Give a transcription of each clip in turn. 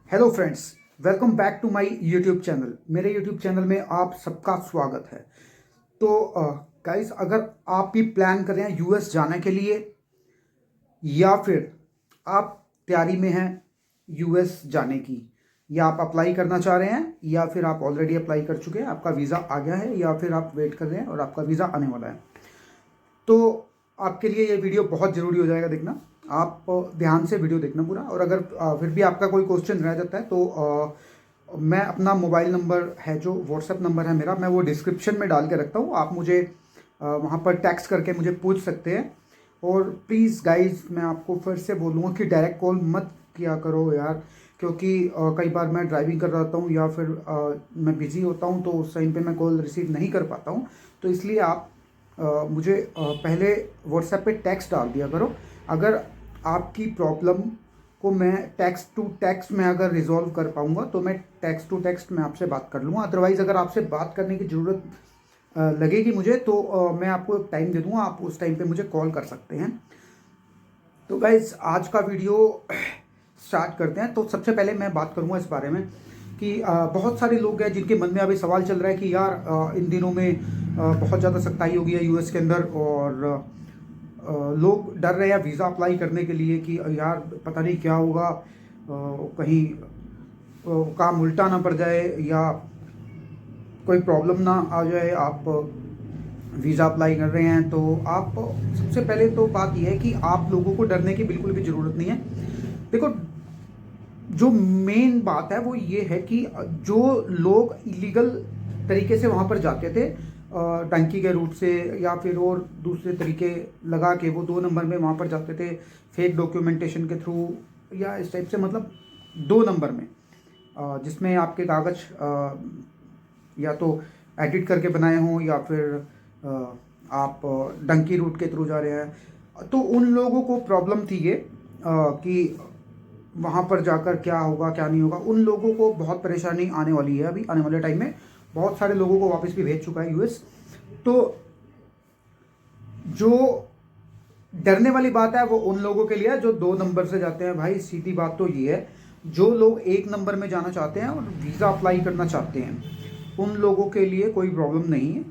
Hello friends, welcome back to my YouTube channel. मेरे YouTube channel में आप सबका स्वागत है। तो गाइस, अगर आप भी प्लान कर रहे हैं यूएस जाने के लिए या फिर आप तैयारी में हैं यूएस जाने की, या आप अप्लाई करना चाह रहे हैं या फिर आप ऑलरेडी अप्लाई कर चुके हैं, आपका वीज़ा आ गया है या फिर आप वेट कर रहे हैं और आपका वीज़ा आने वाला है, तो आपके लिए ये वीडियो बहुत ज़रूरी हो जाएगा देखना। आप ध्यान से वीडियो देखना पूरा। और अगर फिर भी आपका कोई क्वेश्चन रह जाता है तो मैं अपना मोबाइल नंबर है, जो व्हाट्सएप नंबर है मेरा, मैं वो डिस्क्रिप्शन में डाल के रखता हूँ। आप मुझे वहाँ पर टेक्स्ट करके मुझे पूछ सकते हैं। और प्लीज़ गाइज, मैं आपको फिर से बोलूँगा कि डायरेक्ट कॉल मत किया करो यार, क्योंकि कई बार मैं ड्राइविंग कर रहा होता हूँ या फिर मैं बिज़ी होता हूँ, तो उस टाइम पे मैं कॉल रिसीव नहीं कर पाता हूँ। तो इसलिए आप मुझे पहले व्हाट्सएप पे टेक्स्ट डाल दिया करो। अगर आपकी प्रॉब्लम को मैं टेक्स्ट टू टेक्स्ट में अगर रिजॉल्व कर पाऊँगा तो मैं टेक्स्ट टू टेक्स्ट में आपसे बात कर लूँगा। अदरवाइज़ अगर आपसे बात करने की ज़रूरत लगेगी मुझे, तो मैं आपको एक टाइम दे दूँगा, आप उस टाइम पे मुझे कॉल कर सकते हैं। तो गाइज़, आज का वीडियो स्टार्ट करते हैं। तो सबसे पहले मैं बात करूँगा इस बारे में कि बहुत सारे लोग हैं जिनके मन में अभी सवाल चल रहा है कि यार इन दिनों में बहुत ज़्यादा सख्ताई हो गई है यूएस के अंदर, और लोग डर रहे हैं वीज़ा अप्लाई करने के लिए कि यार पता नहीं क्या होगा, कहीं काम उल्टा ना पड़ जाए या कोई प्रॉब्लम ना आ जाए। आप वीज़ा अप्लाई कर रहे हैं तो आप, सबसे पहले तो बात यह है कि आप लोगों को डरने की बिल्कुल भी ज़रूरत नहीं है। देखो, जो मेन बात है वो ये है कि जो लोग इलीगल तरीके से वहाँ पर जाते थे, टंकी के रूट से या फिर और दूसरे तरीके लगा के वो 2 नंबर में वहाँ पर जाते थे, फेक डॉक्यूमेंटेशन के थ्रू या इस टाइप से, मतलब 2 नंबर में, जिसमें आपके कागज या तो एडिट करके बनाए हों या फिर आप डंकी रूट के थ्रू जा रहे हैं। तो उन लोगों को प्रॉब्लम थी ये कि वहाँ पर जाकर क्या होगा क्या नहीं होगा। उन लोगों को बहुत परेशानी आने वाली है अभी आने वाले टाइम में। बहुत सारे लोगों को वापस भी भेज चुका है यूएस। तो जो डरने वाली बात है वो उन लोगों के लिए है जो 2 नंबर से जाते हैं। भाई सीधी बात तो ये है, जो लोग 1 नंबर में जाना चाहते हैं और वीज़ा अप्लाई करना चाहते हैं, उन लोगों के लिए कोई प्रॉब्लम नहीं है।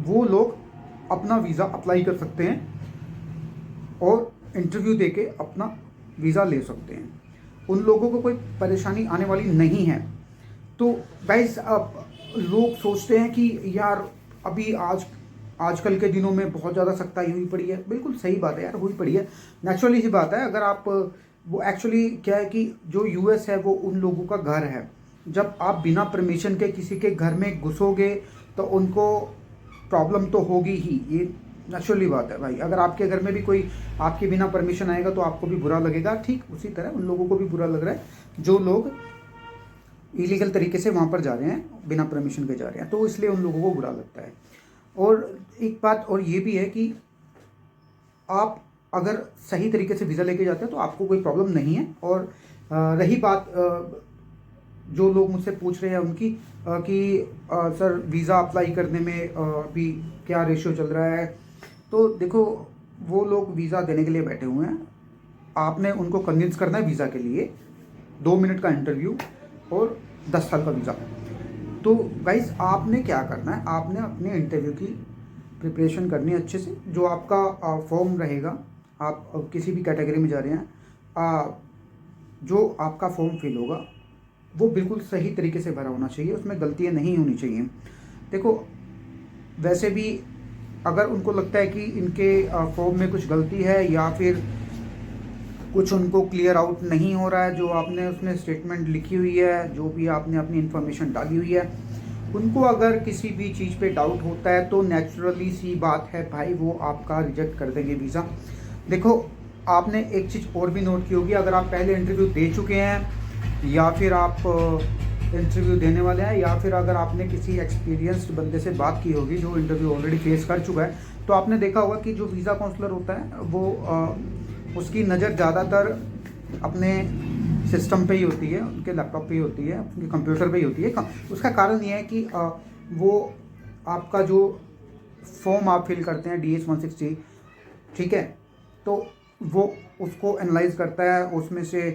वो लोग अपना वीज़ा अप्लाई कर सकते हैं और इंटरव्यू देके अपना वीज़ा ले सकते हैं। उन लोगों को कोई परेशानी आने वाली नहीं है। तो गाइस, अब लोग सोचते हैं कि यार अभी आजकल के दिनों में बहुत ज़्यादा सख्ताई हुई पड़ी है। बिल्कुल सही बात है यार, हुई पड़ी है, नेचुरली सी बात है। अगर आप, वो एक्चुअली क्या है कि जो यूएस है वो उन लोगों का घर है। जब आप बिना परमिशन के किसी के घर में घुसोगे तो उनको प्रॉब्लम तो होगी ही, ये नेचुरली बात है भाई। अगर आपके घर में भी कोई आपके बिना परमिशन आएगा तो आपको भी बुरा लगेगा। ठीक उसी तरह उन लोगों को भी बुरा लग रहा है जो लोग इलीगल तरीके से वहाँ पर जा रहे हैं, बिना परमिशन के जा रहे हैं, तो इसलिए उन लोगों को बुरा लगता है। और एक बात और ये भी है कि आप अगर सही तरीके से वीज़ा लेके जाते हैं तो आपको कोई प्रॉब्लम नहीं है। और रही बात जो लोग मुझसे पूछ रहे हैं उनकी, कि सर वीज़ा अप्लाई करने में अभी क्या रेशियो चल रहा है, तो देखो, वो लोग वीज़ा देने के लिए बैठे हुए हैं। आपने उनको कन्विंस करना है वीज़ा के लिए। 2 मिनट का इंटरव्यू और 10 साल का वीज़ा। तो गाइस, आपने क्या करना है, आपने अपने इंटरव्यू की प्रिपरेशन करनी है अच्छे से। जो आपका फॉर्म रहेगा, आप किसी भी कैटेगरी में जा रहे हैं, जो आपका फॉर्म फिल होगा वो बिल्कुल सही तरीके से भरा होना चाहिए, उसमें गलतियाँ नहीं होनी चाहिए। देखो, वैसे भी अगर उनको लगता है कि इनके फॉर्म में कुछ गलती है या फिर कुछ उनको क्लियर आउट नहीं हो रहा है, जो आपने उसमें स्टेटमेंट लिखी हुई है, जो भी आपने अपनी इन्फॉर्मेशन डाली हुई है, उनको अगर किसी भी चीज़ पे डाउट होता है तो नेचुरली सी बात है भाई, वो आपका रिजेक्ट कर देंगे वीज़ा। देखो, आपने एक चीज़ और भी नोट की होगी, अगर आप पहले इंटरव्यू दे चुके हैं या फिर आप इंटरव्यू देने वाले हैं, या फिर अगर आपने किसी एक्सपीरियंस्ड बंदे से बात की होगी जो इंटरव्यू ऑलरेडी फेस कर चुका है, तो आपने देखा होगा कि जो वीज़ा काउंसलर होता है वो उसकी नज़र ज़्यादातर अपने सिस्टम पे ही होती है, उनके लैपटॉप पे ही होती है, उनके कंप्यूटर पे ही होती है। उसका कारण ये है कि वो आपका जो फॉर्म आप फिल करते हैं DS 160, ठीक है, तो वो उसको एनालाइज करता है, उसमें से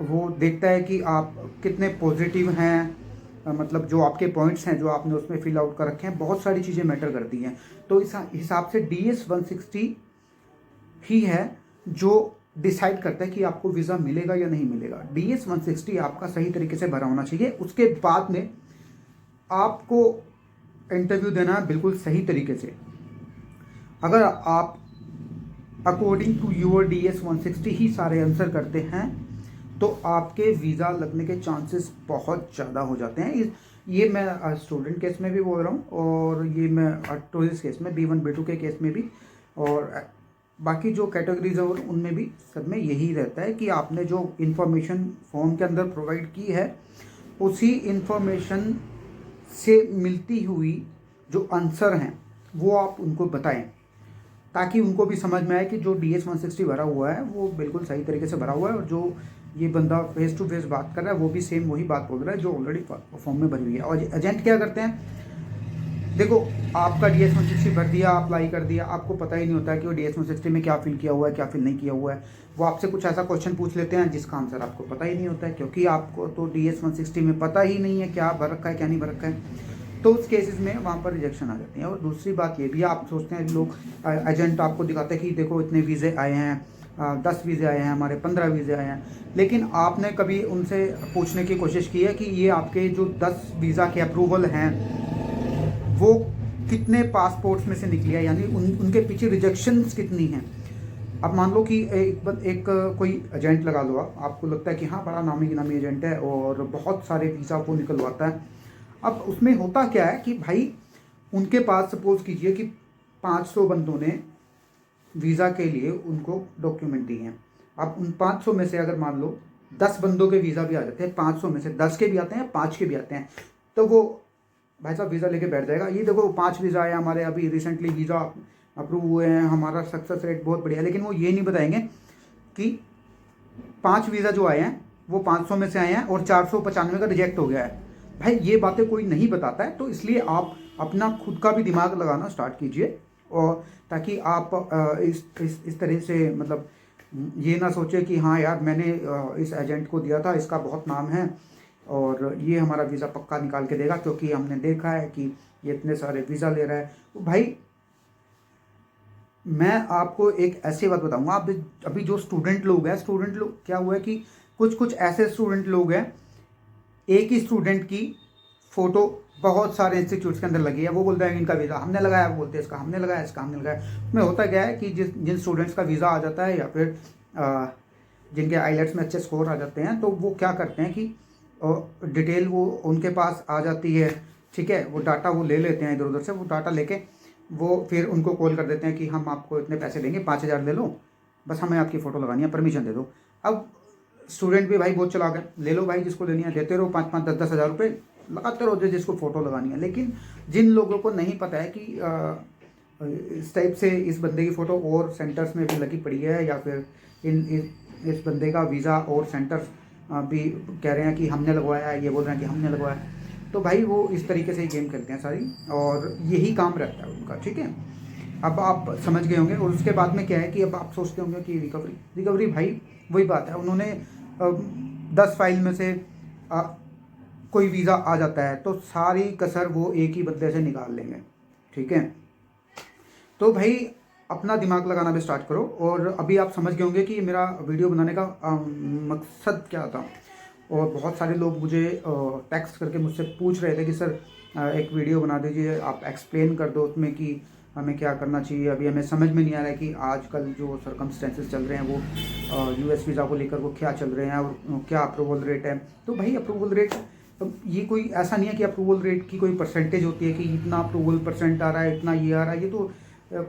वो देखता है कि आप कितने पॉजिटिव हैं, मतलब जो आपके पॉइंट्स हैं जो आपने उसमें फिल आउट कर रखे हैं, बहुत सारी चीज़ें मैटर करती हैं। तो इस हिसाब से DS-160 ही है जो डिसाइड करता है कि आपको वीज़ा मिलेगा या नहीं मिलेगा। DS-160 आपका सही तरीके से भरा होना चाहिए। उसके बाद में आपको इंटरव्यू देना है बिल्कुल सही तरीके से। अगर आप अकॉर्डिंग टू योर DS-160 ही सारे आंसर करते हैं तो आपके वीज़ा लगने के चांसेस बहुत ज़्यादा हो जाते हैं। ये मैं स्टूडेंट केस में भी बोल रहा हूँ और ये मैं टूरिस्ट केस में B1 B2 के केस में भी, और बाकी जो कैटेगरीज है उनमें भी सब में यही रहता है कि आपने जो इन्फॉर्मेशन फॉर्म के अंदर प्रोवाइड की है उसी इन्फॉर्मेशन से मिलती हुई जो आंसर हैं वो आप उनको बताएं, ताकि उनको भी समझ में आए कि जो DS-160 भरा हुआ है वो बिल्कुल सही तरीके से भरा हुआ है और जो ये बंदा फेस टू फेस बात कर रहा है वो भी सेम वही बात बोल रहा है जो ऑलरेडी फॉर्म में भरी हुई है। और एजेंट क्या करते हैं, देखो आपका DS-160 भर दिया, अप्लाई कर दिया, आपको पता ही नहीं होता है कि वो DS-160 में क्या फिल किया हुआ है क्या फिल नहीं किया हुआ है। वो आपसे कुछ ऐसा क्वेश्चन पूछ लेते हैं जिसका आंसर आपको पता ही नहीं होता है, क्योंकि आपको तो DS-160 में पता ही नहीं है क्या भर रखा है क्या नहीं भर रखा है। तो उस केसेस में वहाँ पर रिजेक्शन आ जाती है। और दूसरी बात ये भी आप सोचते हैं लोग, एजेंट आपको दिखाते हैं कि देखो इतने वीज़े आए हैं, 10 वीज़े आए हैं हमारे, 15 वीज़े आए हैं, लेकिन आपने कभी उनसे पूछने की कोशिश की है कि ये आपके जो 10 वीज़ा के अप्रूवल हैं वो कितने पासपोर्ट्स में से निकली है, यानी उनके पीछे रिजेक्शंस कितनी हैं। अब मान लो कि एक कोई एजेंट लगा लो, आपको लगता है कि हाँ बड़ा नामी गिनामी एजेंट है और बहुत सारे वीज़ा को निकलवाता है। अब उसमें होता क्या है कि भाई उनके पास सपोज कीजिए कि 500 बंदों ने वीज़ा के लिए उनको डॉक्यूमेंट दिए हैं। अब उन 500 में से अगर मान लो 10 बंदों के वीज़ा भी आ जाते हैं, 500 में से 10 के भी आते हैं, 5 के भी आते हैं, तो वो भाई साहब वीज़ा लेके बैठ जाएगा। ये देखो 5 वीज़ा आए हमारे, अभी रिसेंटली वीज़ा अप्रूव हुए हैं, हमारा सक्सेस रेट बहुत बढ़िया है। लेकिन वो ये नहीं बताएंगे कि 5 वीज़ा जो आए हैं वो 500 में से आए हैं और 495 का रिजेक्ट हो गया है। भाई ये बातें कोई नहीं बताता है, तो इसलिए आप अपना खुद का भी दिमाग लगाना स्टार्ट कीजिए, और ताकि आप इस तरह से मतलब ये ना सोचे कि हाँ यार मैंने इस एजेंट को दिया था, इसका बहुत नाम है और ये हमारा वीज़ा पक्का निकाल के देगा क्योंकि हमने देखा है कि ये इतने सारे वीज़ा ले रहा है। तो भाई मैं आपको एक ऐसी बात बताऊंगा, आप अभी जो स्टूडेंट लोग हैं, स्टूडेंट लोग क्या हुआ है कि कुछ ऐसे स्टूडेंट लोग हैं, एक ही स्टूडेंट की फ़ोटो बहुत सारे इंस्टीट्यूट्स के अंदर लगी है, वो बोलते हैं इनका वीज़ा हमने लगाया, वो बोलते हैं इसका हमने लगाया, इसका हमने लगाया। उसमें होता क्या है कि जिन स्टूडेंट्स का वीज़ा आ जाता है या फिर जिनके आईलेट्स में अच्छे स्कोर आ जाते हैं, तो वो क्या करते हैं कि डिटेल वो उनके पास आ जाती है, ठीक है, वो डाटा वो ले लेते हैं इधर उधर से, वो डाटा लेके वो फिर उनको कॉल कर देते हैं कि हम आपको इतने पैसे देंगे, 5,000 ले लो, बस हमें आपकी फ़ोटो लगानी है, परमिशन दे दो। अब स्टूडेंट भी भाई बहुत चला गए, ले लो भाई जिसको लेनी है, देते रहो 5-5 10-10 हज़ार रुपये लगाते रहो जिसको फ़ोटो लगानी है। लेकिन जिन लोगों को नहीं पता है कि इस टाइप से इस बंदे की फ़ोटो और सेंटर्स में भी लगी पड़ी है, या फिर इस बंदे का वीज़ा और सेंटर्स भी कह रहे हैं कि हमने लगवाया है, ये बोल रहे हैं कि हमने लगवाया है, तो भाई वो इस तरीके से ही गेम खेलते हैं सारी, और यही काम रहता है उनका, ठीक है। अब आप समझ गए होंगे। और उसके बाद में क्या है कि अब आप सोचते होंगे कि रिकवरी भाई वही बात है, उन्होंने 10 फाइल में से कोई वीज़ा आ जाता है तो सारी कसर वो एक ही बंदे से निकाल लेंगे, ठीक है। तो भाई अपना दिमाग लगाना भी स्टार्ट करो। और अभी आप समझ गए होंगे कि मेरा वीडियो बनाने का मकसद क्या था। और बहुत सारे लोग मुझे टेक्स्ट करके मुझसे पूछ रहे थे कि सर एक वीडियो बना दीजिए, आप एक्सप्लेन कर दो उसमें कि हमें क्या करना चाहिए। अभी हमें समझ में नहीं आ रहा है कि आजकल जो सर्कमस्टेंसेस चल रहे हैं वो US वीज़ा को लेकर वो क्या चल रहे हैं और क्या अप्रूवल रेट है। तो भाई अप्रूवल रेट ये कोई ऐसा नहीं है कि अप्रूवल रेट की कोई परसेंटेज होती है कि इतना अप्रूवल परसेंट आ रहा है, इतना ये आ रहा है। ये तो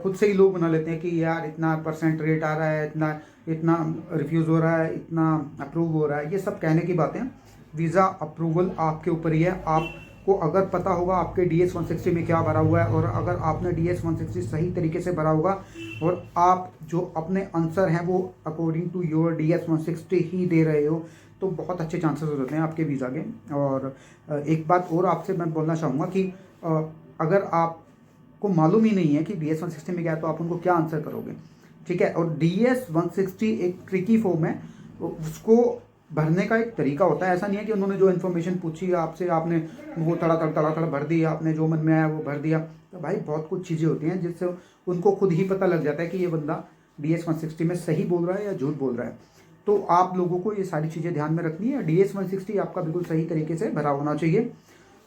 खुद से ही लोग बना लेते हैं कि यार इतना परसेंट रेट आ रहा है, इतना रिफ्यूज़ हो रहा है, इतना अप्रूव हो रहा है। ये सब कहने की बातें। वीज़ा अप्रूवल आपके ऊपर ही है। आपको अगर पता होगा आपके DS-160 में क्या भरा हुआ है, और अगर आपने DS-160 सही तरीके से भरा होगा और आप जो अपने आंसर हैं वो अकॉर्डिंग टू योर DS-160 ही दे रहे हो, तो बहुत अच्छे चांसेस हो जाते हैं आपके वीज़ा के। और एक बात और आपसे मैं बोलना चाहूँगा कि अगर आपको मालूम ही नहीं है कि DS-160 में क्या है तो आप उनको क्या आंसर करोगे, ठीक है। और DS-160 एक ट्रिकी फॉर्म है, उसको भरने का एक तरीका होता है। ऐसा नहीं है कि उन्होंने जो इन्फॉर्मेशन पूछी आपसे आपने वो तड़ा भर दिया, आपने जो मन में आया वो भर दिया। तो भाई बहुत कुछ चीज़ें होती हैं जिससे उनको खुद ही पता लग जाता है कि ये बंदा DS-160 में सही बोल रहा है या झूठ बोल रहा है। तो आप लोगों को ये सारी चीज़ें ध्यान में रखनी है। DS-160 आपका बिल्कुल सही तरीके से भरा होना चाहिए,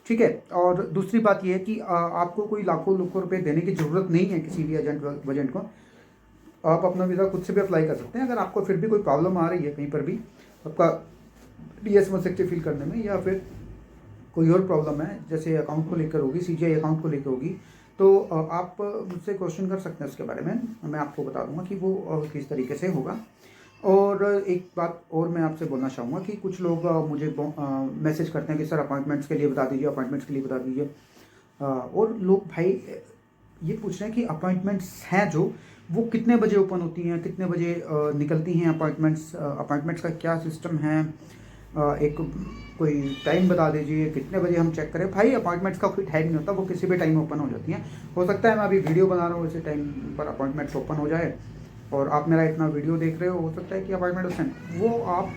ठीक है। और दूसरी बात यह है कि आपको कोई लाखों रुपए देने की ज़रूरत नहीं है किसी भी एजेंट को। आप अपना वीज़ा खुद से भी अप्लाई कर सकते हैं। अगर आपको फिर भी कोई प्रॉब्लम आ रही है कहीं पर भी आपका DS-160 फिल करने में, या फिर कोई और प्रॉब्लम है जैसे अकाउंट को लेकर होगी, CGI अकाउंट को लेकर होगी, तो आप मुझसे क्वेश्चन कर सकते हैं उसके बारे में। मैं आपको बता दूंगा कि वो किस तरीके से होगा। और एक बात और मैं आपसे बोलना चाहूँगा कि कुछ लोग मुझे मैसेज करते हैं कि सर अपॉइंटमेंट्स के लिए बता दीजिए, अपॉइंटमेंट्स के लिए बता दीजिए। और लोग भाई ये पूछ रहे हैं कि अपॉइंटमेंट्स हैं जो वो कितने बजे ओपन होती हैं, कितने बजे निकलती हैं अपॉइंटमेंट्स का क्या सिस्टम है, एक कोई टाइम बता दीजिए कितने बजे हम चेक करें। भाई अपॉइंटमेंट्स का कोई टाइम नहीं होता, वो किसी भी टाइम ओपन हो जाती हैं। हो सकता है मैं अभी वीडियो बना रहा हूँ इसी टाइम पर अपॉइंटमेंट्स ओपन हो जाए और आप मेरा इतना वीडियो देख रहे हो सकता है कि अपॉइंटमेंट उस टाइम, वो आप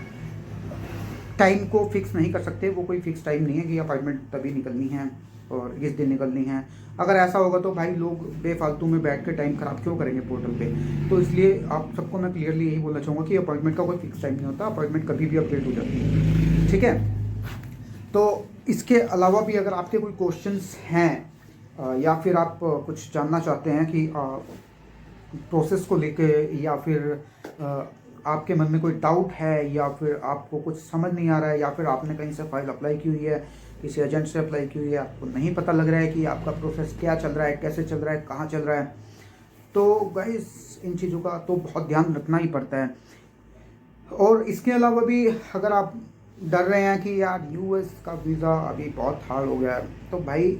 टाइम को फिक्स नहीं कर सकते। वो कोई फिक्स टाइम नहीं है कि अपॉइंटमेंट तभी निकलनी है और इस दिन निकलनी है। अगर ऐसा होगा तो भाई लोग बेफालतू में बैठ के टाइम ख़राब क्यों करेंगे पोर्टल पे। तो इसलिए आप सबको मैं क्लियरली यही बोलना चाहूँगा कि अपॉइंटमेंट का कोई फिक्स टाइम नहीं होता, अपॉइंटमेंट कभी भी अपडेट हो जाती है, ठीक है। तो इसके अलावा भी अगर आपके कोई क्वेश्चंस हैं या फिर आप कुछ जानना चाहते हैं कि प्रोसेस को लेके, या फिर आपके मन में कोई डाउट है, या फिर आपको कुछ समझ नहीं आ रहा है, या फिर आपने कहीं से फाइल अप्लाई की हुई है, किसी एजेंट से अप्लाई की हुई है, आपको नहीं पता लग रहा है कि आपका प्रोसेस क्या चल रहा है, कैसे चल रहा है, कहाँ चल रहा है, तो गाइस इन चीज़ों का तो बहुत ध्यान रखना ही पड़ता है। और इसके अलावा भी अगर आप डर रहे हैं कि यार US का वीज़ा अभी बहुत हार्ड हो गया है, तो भाई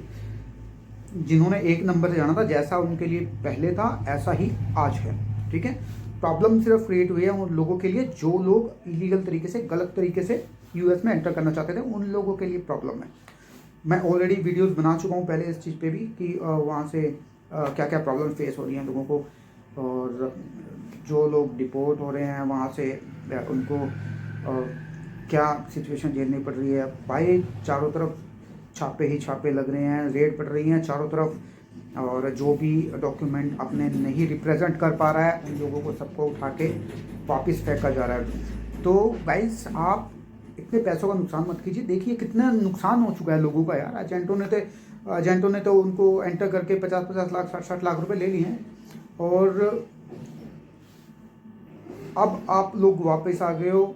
जिन्होंने एक नंबर से जाना था, जैसा उनके लिए पहले था ऐसा ही आज है, ठीक है। प्रॉब्लम सिर्फ क्रिएट हुई है उन लोगों के लिए जो लोग इलीगल तरीके से, गलत तरीके से US में एंटर करना चाहते थे, उन लोगों के लिए प्रॉब्लम है। मैं ऑलरेडी वीडियोस बना चुका हूँ पहले इस चीज़ पे भी कि वहाँ से क्या क्या प्रॉब्लम फेस हो रही हैं लोगों को, और जो लोग डिपोर्ट हो रहे हैं वहाँ से उनको क्या सिचुएशन झेलनी पड़ रही है। भाई चारों तरफ छापे ही छापे लग रहे हैं, रेड पड़ रही हैं चारों तरफ, और जो भी डॉक्यूमेंट अपने नहीं रिप्रेजेंट कर पा रहा है उन लोगों को सबको उठा के वापस फेंका जा रहा है। तो गाइस आप इतने पैसों का नुकसान मत कीजिए। देखिए कितना नुकसान हो चुका है लोगों का यार। एजेंटों ने तो उनको एंटर करके 50-50 लाख 60-60 लाख रुपए ले लिए हैं, और अब आप लोग वापस आ गए हो।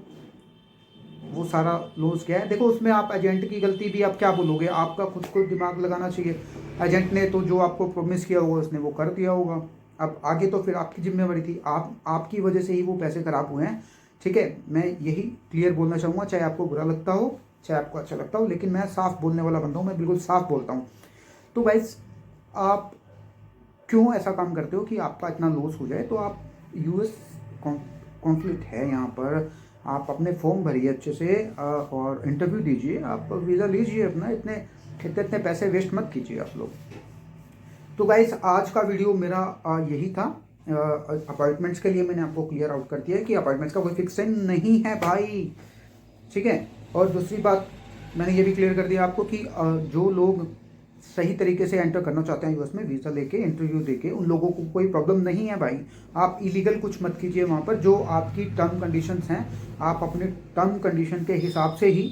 वो सारा लॉस क्या है, देखो उसमें आप एजेंट की गलती भी आप क्या बोलोगे, आपका खुद को दिमाग लगाना चाहिए। एजेंट ने तो जो आपको प्रॉमिस किया होगा उसने वो कर दिया होगा, अब आगे तो फिर आपकी जिम्मेवारी थी। आपकी वजह से ही वो पैसे खराब हुए हैं, ठीक है। मैं यही क्लियर बोलना चाहूँगा, चाहे आपको बुरा लगता हो चाहे आपको अच्छा लगता हो, लेकिन मैं साफ बोलने वाला बंदा हूँ, मैं बिल्कुल साफ बोलता हूँ। तो गाइस आप क्यों ऐसा काम करते हो कि आपका इतना लॉस हो जाए। तो आप US कॉन्फ्लिक्ट है यहाँ पर, आप अपने फॉर्म भरिए अच्छे से और इंटरव्यू दीजिए, आप वीज़ा लीजिए अपना, इतने पैसे वेस्ट मत कीजिए आप लोग। तो गाइस आज का वीडियो मेरा यही था। अपॉइंटमेंट्स के लिए मैंने आपको क्लियर आउट कर दिया है कि अपॉइंटमेंट्स का कोई फिक्स टाइम नहीं है भाई, ठीक है। और दूसरी बात मैंने ये भी क्लियर कर दिया आपको कि जो लोग सही तरीके से एंटर करना चाहते हैं US में वीज़ा लेके, इंटरव्यू देके, उन लोगों को कोई प्रॉब्लम नहीं है भाई। आप इलीगल कुछ मत कीजिए वहाँ पर। जो आपकी टर्म कंडीशंस हैं आप अपने टर्म कंडीशन के हिसाब से ही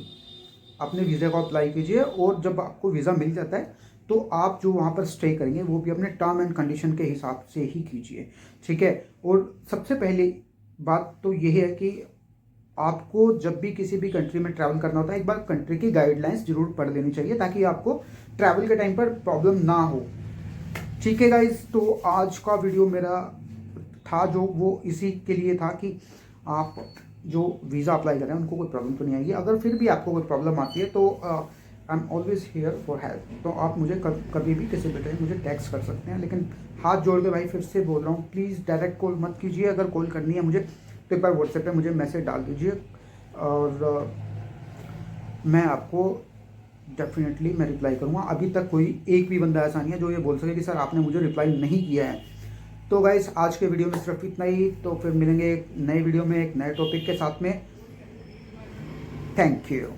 अपने वीज़ा को अप्लाई कीजिए, और जब आपको वीज़ा मिल जाता है तो आप जो वहाँ पर स्टे करेंगे वो भी अपने टर्म एंड कंडीशन के हिसाब से ही कीजिए, ठीक है। और सबसे पहली बात तो यही है कि आपको जब भी किसी भी कंट्री में ट्रैवल करना होता है एक बार कंट्री की गाइडलाइंस जरूर पढ़ लेनी चाहिए, ताकि आपको ट्रैवल के टाइम पर प्रॉब्लम ना हो, ठीक है गाइज। तो आज का वीडियो मेरा था जो वो इसी के लिए था कि आप जो वीज़ा अप्लाई कर रहे हैं उनको कोई प्रॉब्लम तो नहीं आएगी। अगर फिर भी आपको कोई प्रॉब्लम आती है तो I am always here for help. तो आप मुझे कभी भी किसी भी टाइम मुझे टेक्स्ट कर सकते हैं, लेकिन हाथ जोड़ के भाई फिर से बोल रहा हूँ, प्लीज़ डायरेक्ट कॉल मत कीजिए। अगर कॉल करनी है मुझे तो एक बार व्हाट्सएप पे मुझे मैसेज डाल दीजिए, और मैं आपको डेफिनेटली मैं रिप्लाई करूँगा। अभी तक कोई एक भी बंदा ऐसा नहीं है जो ये बोल सके कि सर आपने मुझे रिप्लाई नहीं किया है। तो गाइस आज के वीडियो में सिर्फ इतना ही। तो फिर मिलेंगे एक नए वीडियो में एक नए टॉपिक के साथ में। Thank you.